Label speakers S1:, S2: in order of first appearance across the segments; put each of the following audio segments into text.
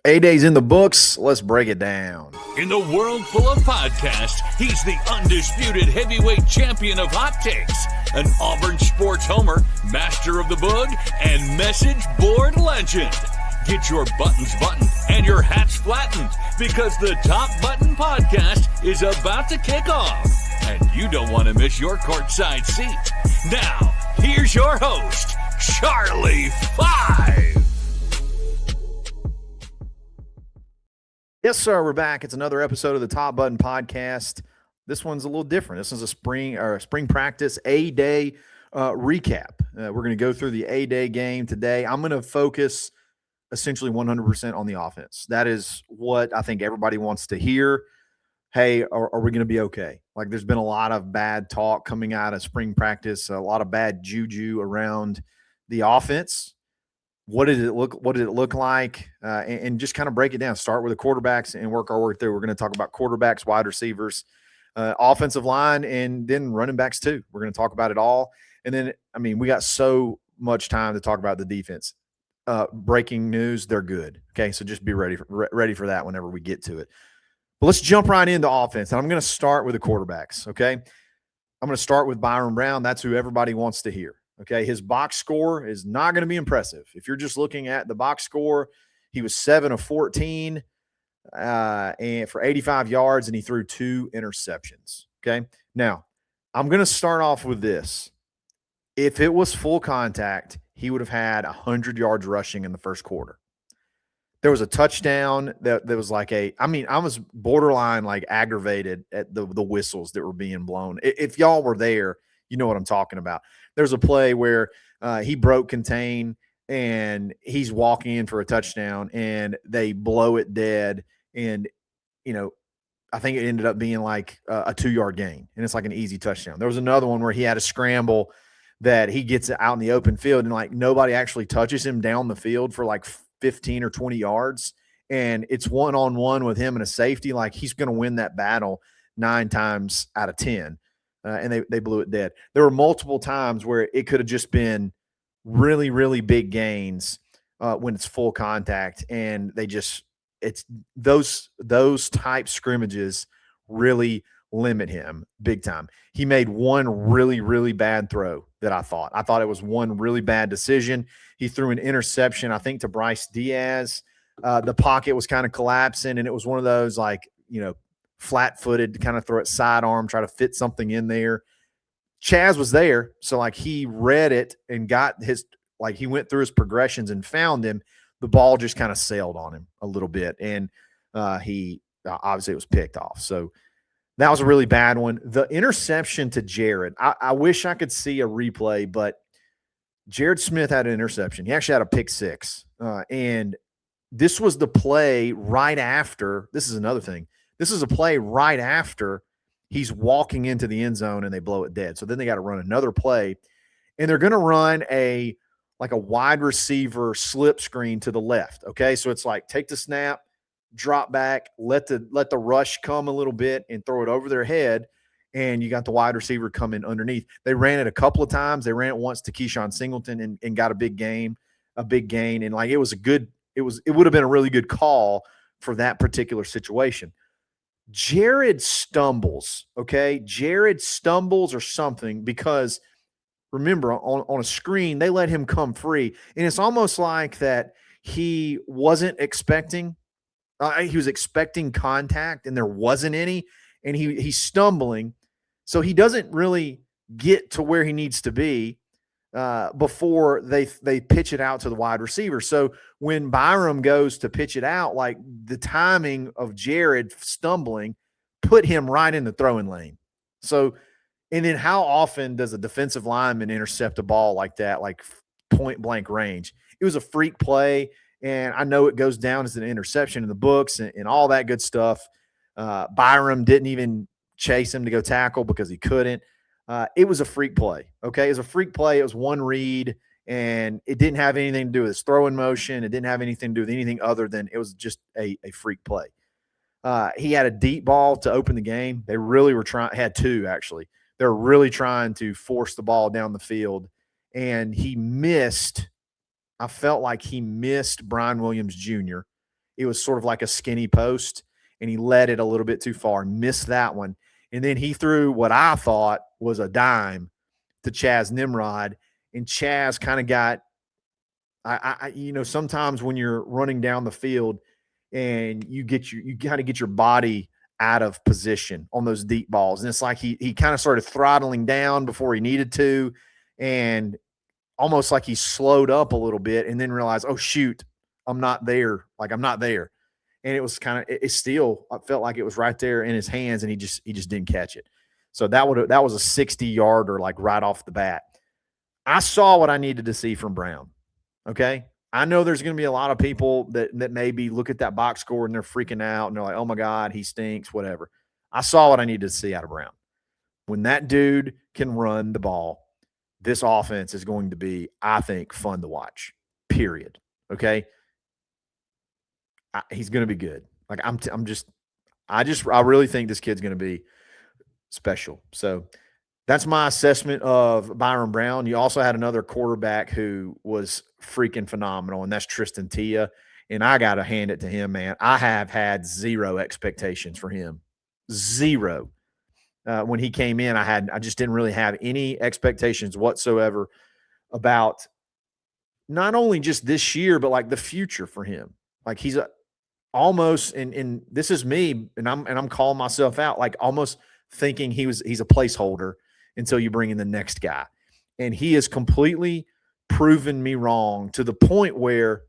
S1: A-Day's in the books. Let's break it down.
S2: In the world full of podcasts, he's the undisputed heavyweight champion of hot takes, an Auburn sports homer, master of the boog, and message board legend. Get your buttons buttoned and your hats flattened because the Top Button Podcast is about to kick off. And you don't want to miss your courtside seat. Now, here's your host, Charlie Five.
S1: Yes, sir. We're back. It's another episode of the Top Button Podcast. This one's a little different. This is a spring practice A-Day recap. We're going to go through the A-Day game today. I'm going to focus essentially 100% on the offense. That is what I think everybody wants to hear. Hey, are we going to be okay? Like, there's been a lot of bad talk coming out of spring practice, a lot of bad juju around the offense. What did it look like? And just kind of break it down. Start with the quarterbacks and work our way through. We're going to talk about quarterbacks, wide receivers, offensive line, and then running backs too. We're going to talk about it all. And then, we got so much time to talk about the defense. Breaking news, they're good. Okay, so just be ready for that whenever we get to it. But let's jump right into offense. And I'm going to start with the quarterbacks, okay? I'm going to start with Byron Brown. That's who everybody wants to hear. Okay, his box score is not going to be impressive. If you're just looking at the box score, he was 7 of 14 and for 85 yards, and he threw 2 interceptions. Okay, now I'm going to start off with this. If it was full contact, he would have had 100 yards rushing in the first quarter. There was a touchdown that was like I was borderline like aggravated at the whistles that were being blown. If y'all were there, you know what I'm talking about. There's a play where he broke contain and he's walking in for a touchdown and they blow it dead. And, I think it ended up being like a 2-yard gain and it's like an easy touchdown. There was another one where he had a scramble that he gets out in the open field and like nobody actually touches him down the field for like 15 or 20 yards. And it's 1-on-1 with him and a safety. Like he's going to win that battle 9 times out of 10. And they blew it dead. There were multiple times where it could have just been really, really big gains when it's full contact, and it's those type scrimmages really limit him big time. He made one really, really bad throw that I thought it was one really bad decision. He threw an interception, I think, to Bryce Diaz. The pocket was kind of collapsing, and it was one of those flat-footed to kind of throw it sidearm, try to fit something in there. Chaz was there, so like he read it and got he went through his progressions and found him. The ball just kind of sailed on him a little bit, and he obviously it was picked off. So that was a really bad one. The interception to Jared, I wish I could see a replay, but Jared Smith had an interception. He actually had a pick six, and this was the play right after. This is another thing. This is a play right after he's walking into the end zone and they blow it dead. So then they got to run another play, and they're going to run a wide receiver slip screen to the left. Okay, so it's like take the snap, drop back, let the rush come a little bit, and throw it over their head, and you got the wide receiver coming underneath. They ran it a couple of times. They ran it once to Keyshawn Singleton and got a big gain, and like it would have been a really good call for that particular situation. Jared stumbles, okay? Jared stumbles or something because, remember, on a screen, they let him come free. And it's almost like that he wasn't expecting he was expecting contact and there wasn't any, and he's stumbling. So he doesn't really get to where he needs to be before they pitch it out to the wide receiver. So when Byram goes to pitch it out, like the timing of Jared stumbling put him right in the throwing lane. So, and then how often does a defensive lineman intercept a ball like that, like point blank range? It was a freak play, and I know it goes down as an interception in the books and all that good stuff. Byram didn't even chase him to go tackle because he couldn't. It was a freak play, okay? It was a freak play. It was one read, and it didn't have anything to do with his throwing motion. It didn't have anything to do with anything other than it was just a freak play. He had a deep ball to open the game. They really were had two, actually. They were really trying to force the ball down the field, and he missed. I felt like he missed Brian Williams Jr. it was sort of like a skinny post, and he led it a little bit too far, missed that one. And then he threw what I thought was a dime to Chaz Nimrod, and Chaz kind of got sometimes when you're running down the field and you kind of get your body out of position on those deep balls. And it's like he kind of started throttling down before he needed to, and almost like he slowed up a little bit and then realized, oh shoot, I'm not there. Like I'm not there. And it was kind of, I felt like it was right there in his hands, and he just didn't catch it. So that was a 60-yarder, like right off the bat. I saw what I needed to see from Brown. Okay. I know there's going to be a lot of people that maybe look at that box score and they're freaking out and they're like, oh my God, he stinks, whatever. I saw what I needed to see out of Brown. When that dude can run the ball, this offense is going to be, I think, fun to watch, period. Okay. He's going to be good. Like I really think this kid's going to be special. So that's my assessment of Byron Brown. You also had another quarterback who was freaking phenomenal, and that's Tristan Tia. And I got to hand it to him, man. I have had zero expectations for him. Zero. When he came in, I just didn't really have any expectations whatsoever about not only just this year, but like the future for him. Like he's almost, and this is me, and I'm calling myself out, like almost thinking he's a placeholder until you bring in the next guy. And he has completely proven me wrong to the point where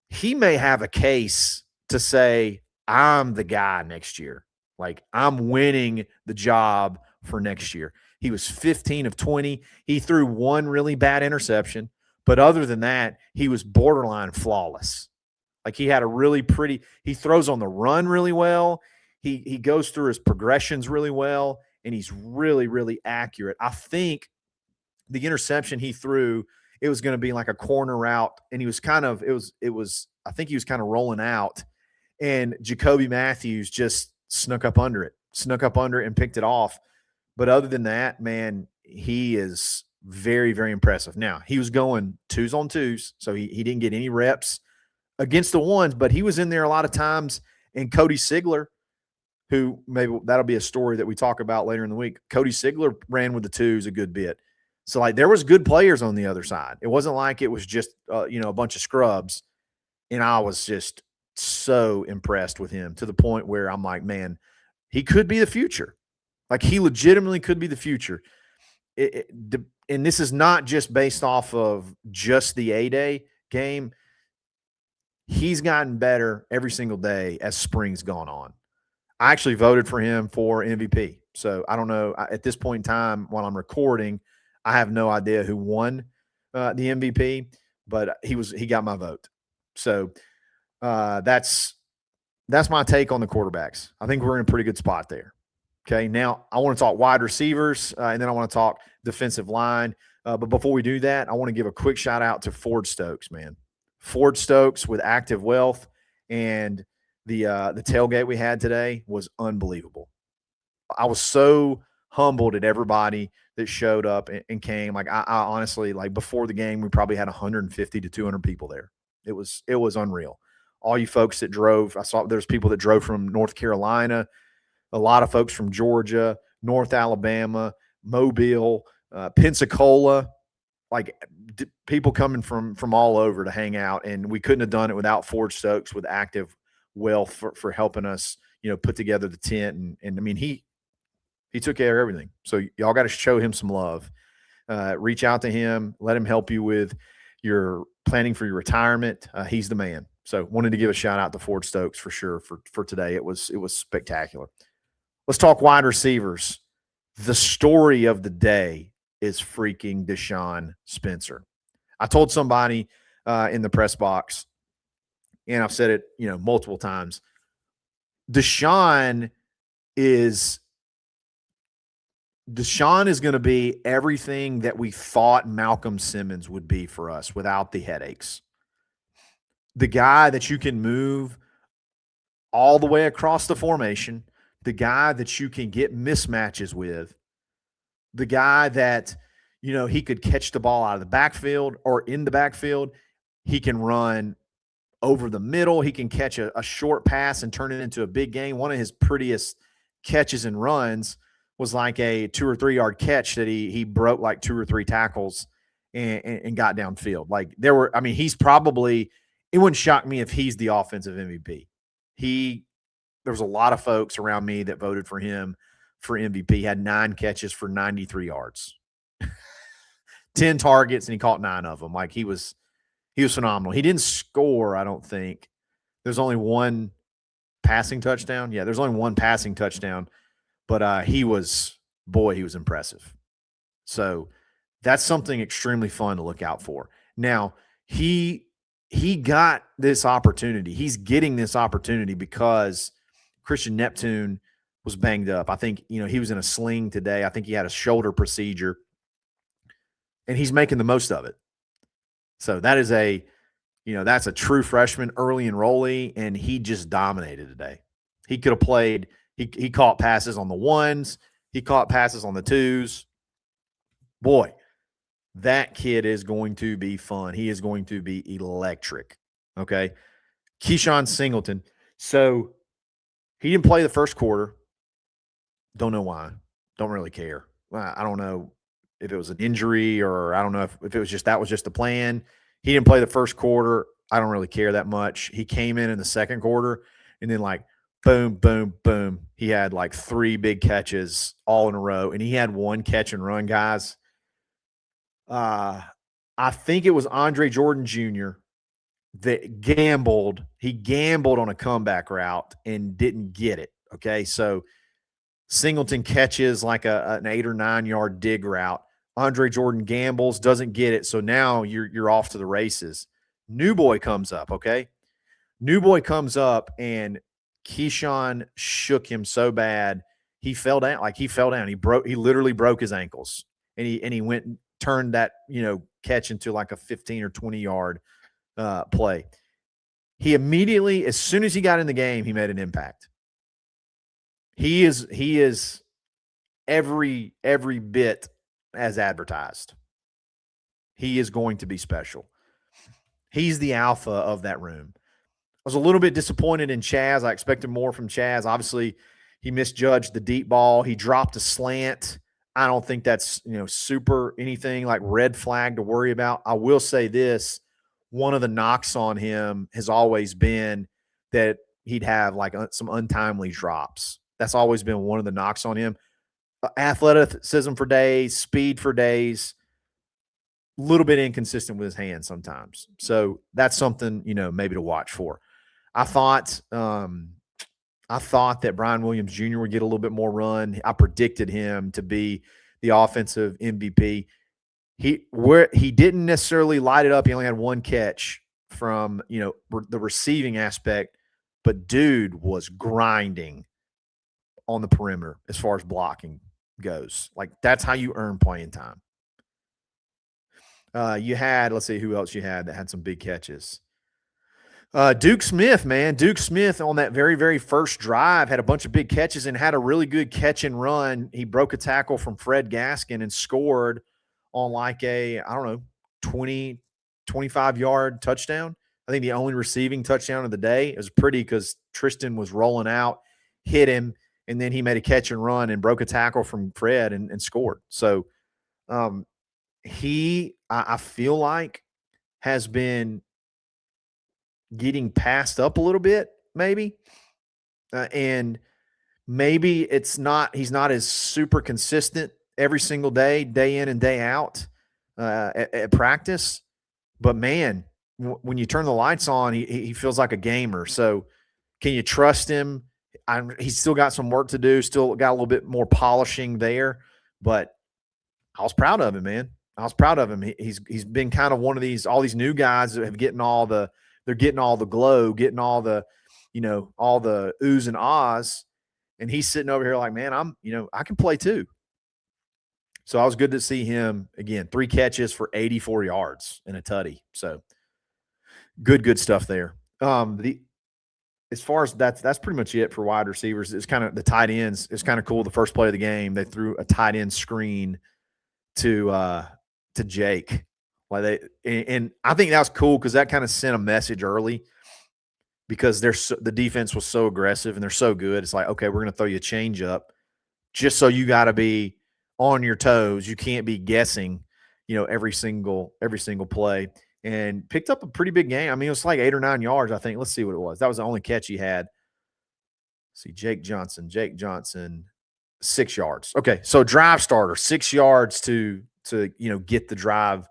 S1: he may have a case to say, I'm the guy next year. Like I'm winning the job for next year. He was 15 of 20. He threw one really bad interception, but other than that, he was borderline flawless. Like he had he throws on the run really well. He goes through his progressions really well, and he's really, really accurate. I think the interception he threw, it was going to be like a corner route, and he was I think he was kind of rolling out, and Jacoby Matthews just snuck up under it and picked it off. But other than that, man, he is very, very impressive. Now, he was going 2s on 2s, so he didn't get any reps against the ones, but he was in there a lot of times. And Cody Sigler, who maybe that'll be a story that we talk about later in the week. Cody Sigler ran with the 2s a good bit. So like there was good players on the other side. It wasn't like it was just, a bunch of scrubs. And I was just so impressed with him to the point where I'm like, man, he could be the future. Like he legitimately could be the future. And this is not just based off of just the A-Day game. He's gotten better every single day as spring's gone on. I actually voted for him for MVP. So I don't know. At this point in time, while I'm recording, I have no idea who won the MVP, but he got my vote. So that's my take on the quarterbacks. I think we're in a pretty good spot there. Okay, now I want to talk wide receivers, and then I want to talk defensive line. But before we do that, I want to give a quick shout out to Ford Stokes, man. Ford Stokes with Active Wealth, and the tailgate we had today was unbelievable. I was so humbled at everybody that showed up and came. Like I honestly, like before the game, we probably had 150 to 200 people there. It was unreal. All you folks that drove, I saw there's people that drove from North Carolina, a lot of folks from Georgia, North Alabama, Mobile, Pensacola, like people coming from all over to hang out. And we couldn't have done it without Ford Stokes with Active Wealth for helping us, put together the tent. And I mean, he took care of everything. So y'all got to show him some love. Reach out to him, let him help you with your planning for your retirement. He's the man. So wanted to give a shout out to Ford Stokes for sure for today. It was spectacular. Let's talk wide receivers. The story of the day is freaking Deshaun Spencer. I told somebody in the press box, and I've said it, multiple times. Deshaun is going to be everything that we thought Malcolm Simmons would be for us without the headaches. The guy that you can move all the way across the formation, the guy that you can get mismatches with, the guy that, he could catch the ball out of the backfield or in the backfield. He can run over the middle. He can catch a short pass and turn it into a big game. One of his prettiest catches and runs was like a 2 or 3 yard catch that he broke like 2 or 3 tackles and got downfield. Like he's probably, it wouldn't shock me if he's the offensive MVP. There was a lot of folks around me that voted for him for MVP. He had 9 catches for 93 yards, 10 targets, and he caught 9 of them. Like he was phenomenal. He didn't score, I don't think. There's only 1 passing touchdown. Yeah, there's only 1 passing touchdown, but he was impressive. So that's something extremely fun to look out for. Now, he got this opportunity. He's getting this opportunity because Christian Neptune was banged up. I think, he was in a sling today. I think he had a shoulder procedure, and he's making the most of it. So that is that's a true freshman, early enrollee, and he just dominated today. He could have played. He caught passes on the 1s. He caught passes on the 2s. Boy, that kid is going to be fun. He is going to be electric. Okay. Keyshawn Singleton. So he didn't play the first quarter. Don't know why. Don't really care. I don't know if it was an injury or I don't know if it was just that was just the plan. He didn't play the first quarter. I don't really care that much. He came in the second quarter and then like boom, boom, boom. He had like 3 big catches all in a row, and he had 1 catch and run, guys. I think it was Andre Jordan Jr. that gambled. He gambled on a comeback route and didn't get it. Okay, so Singleton catches like an 8 or 9 yard dig route. Andre Jordan gambles, doesn't get it. So now you're off to the races. New boy comes up. Okay, new boy comes up, and Keyshawn shook him so bad he fell down. He literally broke his ankles, and he went and turned that catch into like a 15 or 20 yard play. He immediately, as soon as he got in the game, he made an impact. He is every bit as advertised. He is going to be special. He's the alpha of that room. I was a little bit disappointed in Chaz. I expected more from Chaz. Obviously, he misjudged the deep ball. He dropped a slant. I don't think that's, super anything like red flag to worry about. I will say this. One of the knocks on him has always been that he'd have like some untimely drops. That's always been one of the knocks on him. Athleticism for days, speed for days, a little bit inconsistent with his hands sometimes. So that's something, maybe to watch for. I thought that Brian Williams Jr. would get a little bit more run. I predicted him to be the offensive MVP. He didn't necessarily light it up. He only had 1 catch from, the receiving aspect, but dude was grinding on the perimeter as far as blocking goes. Like that's how you earn playing time. You had, let's see who else you had that had some big catches. Duke Smith, man. Duke Smith on that very, very first drive had a bunch of big catches and had a really good catch and run. He broke a tackle from Fred Gaskin and scored on like a, 20, 25-yard touchdown. I think the only receiving touchdown of the day. It was pretty because Tristan was rolling out, hit him, and then he made a catch and run and broke a tackle from Fred and scored. So I feel like, has been getting passed up a little bit, maybe. And maybe he's not as super consistent every single day in and day out at practice. But man, when you turn the lights on, he feels like a gamer. So can you trust him? He's still got some work to do, still got a little bit more polishing there, but I was proud of him, man. I was proud of him. He's been kind of one of all these new guys that have they're getting all the glow, getting all the, all the oohs and ahs. And he's sitting over here like, man, I can play too. So I was good to see him again, 3 catches for 84 yards and a tutty. So good stuff there. As far as that's pretty much it for wide receivers. It's kind of the tight ends. It's kind of cool. The first play of the game, they threw a tight end screen to Jake. And I think that was cool because that kind of sent a message early. because the defense was so aggressive and they're so good. It's like, okay, we're going to throw you a change up just so you got to be on your toes. You can't be guessing, every single play. And picked up a pretty big game. I mean, it was like 8 or 9 yards, I think. Let's see what it was. That was the only catch he had. Let's see, Jake Johnson, 6 yards. Okay, so drive starter, 6 yards to get the drive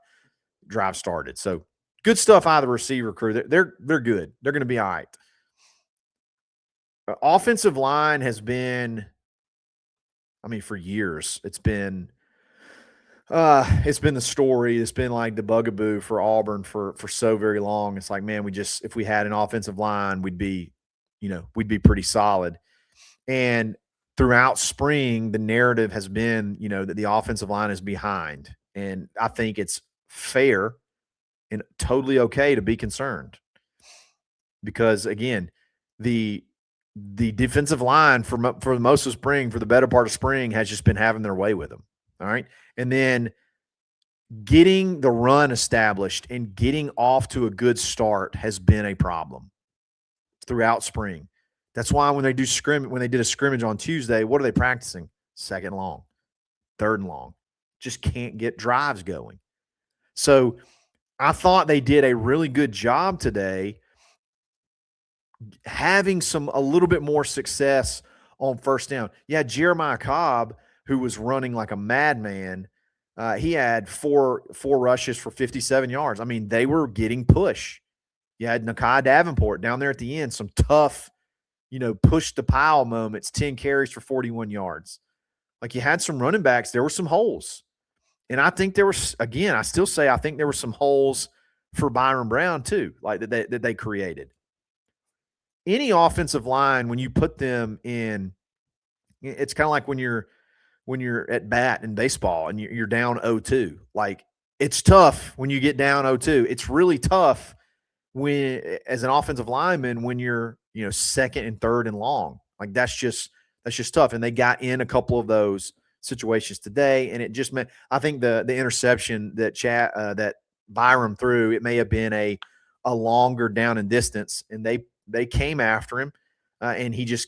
S1: started. So good stuff out of the receiver crew. They're good. They're going to be all right. Offensive line has been, for years, it's been the story. It's been like the bugaboo for Auburn for so very long. It's like, man, if we had an offensive line, we'd be pretty solid. And throughout spring, the narrative has been, that the offensive line is behind. And I think it's fair and totally okay to be concerned. Because again, the defensive line for most of spring, for the better part of spring, has just been having their way with them. All right. And then getting the run established and getting off to a good start has been a problem throughout spring. That's why when they did a scrimmage on Tuesday, what are they practicing? 2nd and long, 3rd and long. Just can't get drives going. So I thought they did a really good job today having a little bit more success on 1st down. Yeah, Jeremiah Cobb, who was running like a madman, he had four rushes for 57 yards. I mean, they were getting push. You had Nakai Davenport down there at the end, some tough, push the pile moments, 10 carries for 41 yards. Like, you had some running backs. There were some holes. And I think I still say I think there were some holes for Byron Brown too, like that they created. Any offensive line, when you put them in, it's kind of like when you're at bat in baseball and you're down 0-2. Like, it's tough when you get down 0-2. It's really tough as an offensive lineman, when you're, 2nd and 3rd and long. Like, that's just tough. And they got in a couple of those situations today, and it just meant, I think the interception that Byram threw, it may have been a longer down and distance, and they came after him, and he just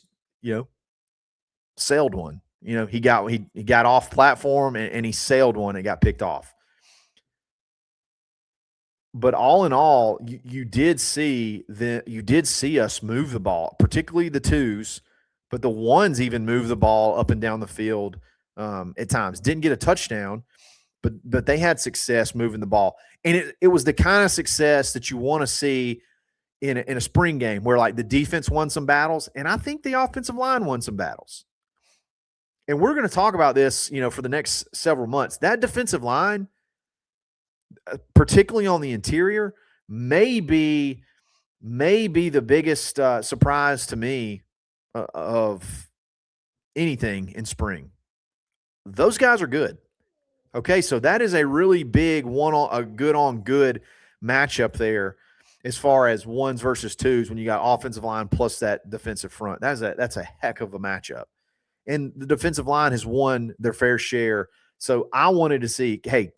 S1: sailed one. He got off platform and he sailed one and got picked off. But all in all, you did see us move the ball, particularly the twos, but the ones even move the ball up and down the field at times. Didn't get a touchdown, but they had success moving the ball. And it was the kind of success that you want to see in a spring game, where like the defense won some battles, and I think the offensive line won some battles. And we're going to talk about this, for the next several months. That defensive line, particularly on the interior, may be the biggest surprise to me of anything in spring. Those guys are good. Okay, so that is a really big good matchup there, as far as ones versus twos, when you got offensive line plus that defensive front. That's a heck of a matchup. And the defensive line has won their fair share. So I wanted to see, hey,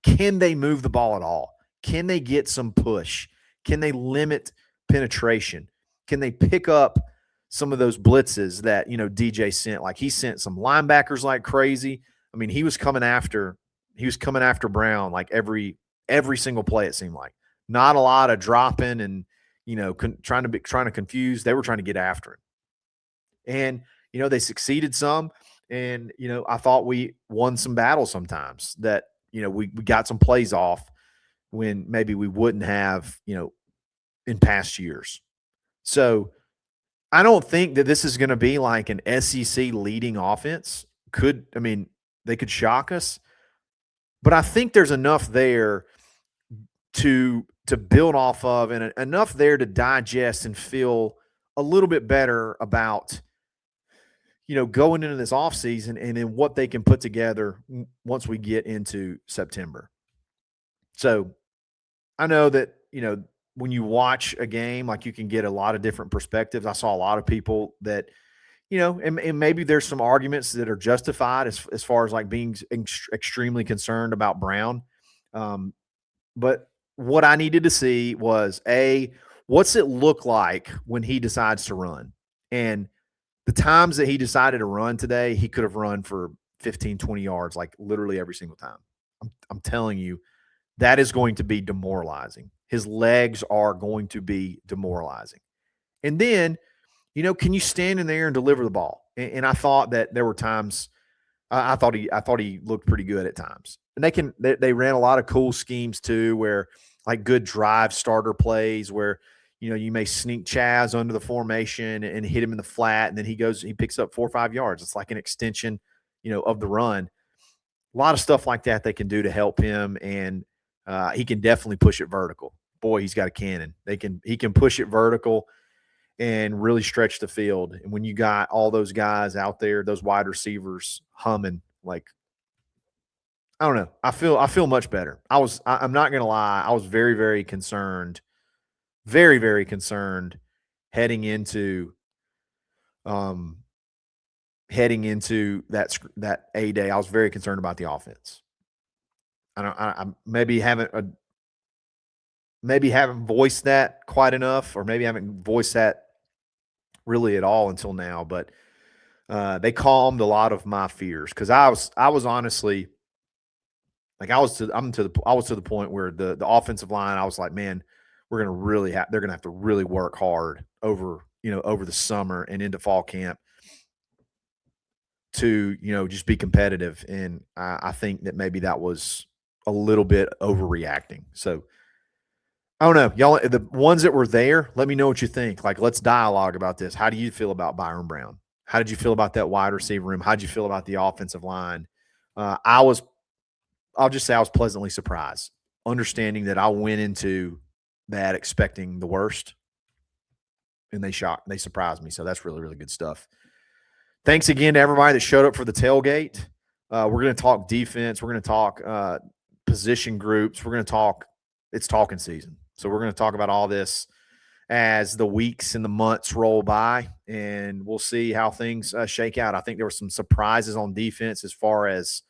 S1: can they move the ball at all? Can they get some push? Can they limit penetration? Can they pick up some of those blitzes that, DJ sent? Like, he sent some linebackers like crazy. I mean, he was coming after Brown like every single play, it seemed like. Not a lot of dropping and, trying to confuse. They were trying to get after him. And, they succeeded some. And, I thought we won some battles sometimes that, we got some plays off when maybe we wouldn't have, in past years. So I don't think that this is going to be like an SEC leading offense. They could shock us, but I think there's enough there to build off of, and enough there to digest and feel a little bit better about, going into this offseason and then what they can put together once we get into September. So I know that, when you watch a game, like, you can get a lot of different perspectives. I saw a lot of people that, and maybe there's some arguments that are justified as far as like being extremely concerned about Brown. But what I needed to see was, A, what's it look like when he decides to run? And the times that he decided to run today, he could have run for 15, 20 yards, like literally every single time. I'm telling you, that is going to be demoralizing. His legs are going to be demoralizing. And then, can you stand in there and deliver the ball? And I thought that there were times I thought he looked pretty good at times. And they ran a lot of cool schemes too, where like good drive starter plays where you may sneak Chaz under the formation and hit him in the flat, and then he picks up 4 or 5 yards. It's like an extension, of the run. A lot of stuff like that they can do to help him, and he can definitely push it vertical. Boy, he's got a cannon. He can push it vertical and really stretch the field. And when you got all those guys out there, those wide receivers humming, like, I don't know. I feel much better. I'm not going to lie. I was very, very concerned, very, very concerned heading into that A-Day. I was very concerned about the offense. I maybe haven't voiced that quite enough, or maybe haven't voiced that really at all until now, but they calmed a lot of my fears, because I was honestly, like, I was to the point where the offensive line, I was like, man, they're going to have to really work hard over the summer and into fall camp to just be competitive. And I think that maybe that was a little bit overreacting. So I don't know, y'all, the ones that were there, let me know what you think. Like, let's dialogue about this. How do you feel about Byron Brown? How did you feel about that wide receiver room? How did you feel about the offensive line? I'll just say I was pleasantly surprised, understanding that I went into that expecting the worst, and they surprised me. So that's really, really good stuff. Thanks again to everybody that showed up for the tailgate. We're going to talk defense. We're going to talk position groups. It's talking season. So we're going to talk about all this as the weeks and the months roll by, and we'll see how things shake out. I think there were some surprises on defense as far as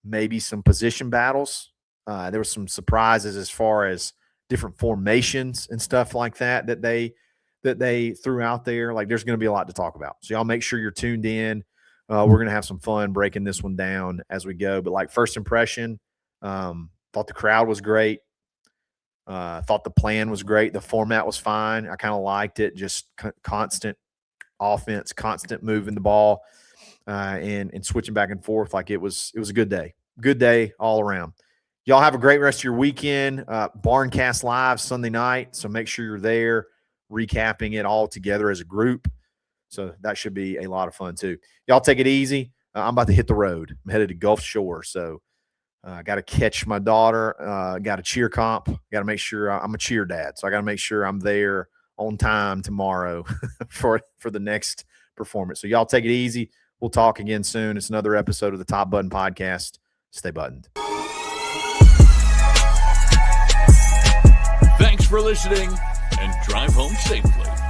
S1: maybe some position battles. There were some surprises as far as different formations and stuff like that they threw out there. Like, there's going to be a lot to talk about. So y'all make sure you're tuned in. We're going to have some fun breaking this one down as we go. But like, first impression, thought the crowd was great. Thought the plan was great. The format was fine. I kind of liked it. Just constant offense, constant moving the ball, and switching back and forth. Like, it was a good day. Good day all around. Y'all have a great rest of your weekend. Barncast Live Sunday night, so make sure you're there, recapping it all together as a group. So that should be a lot of fun too. Y'all take it easy. I'm about to hit the road. I'm headed to Gulf Shore, so got to catch my daughter. Got a cheer comp. Got to make sure I'm a cheer dad, so I got to make sure I'm there on time tomorrow for the next performance. So y'all take it easy. We'll talk again soon. It's another episode of the Top Button Podcast. Stay buttoned.
S2: Thanks for listening, and drive home safely.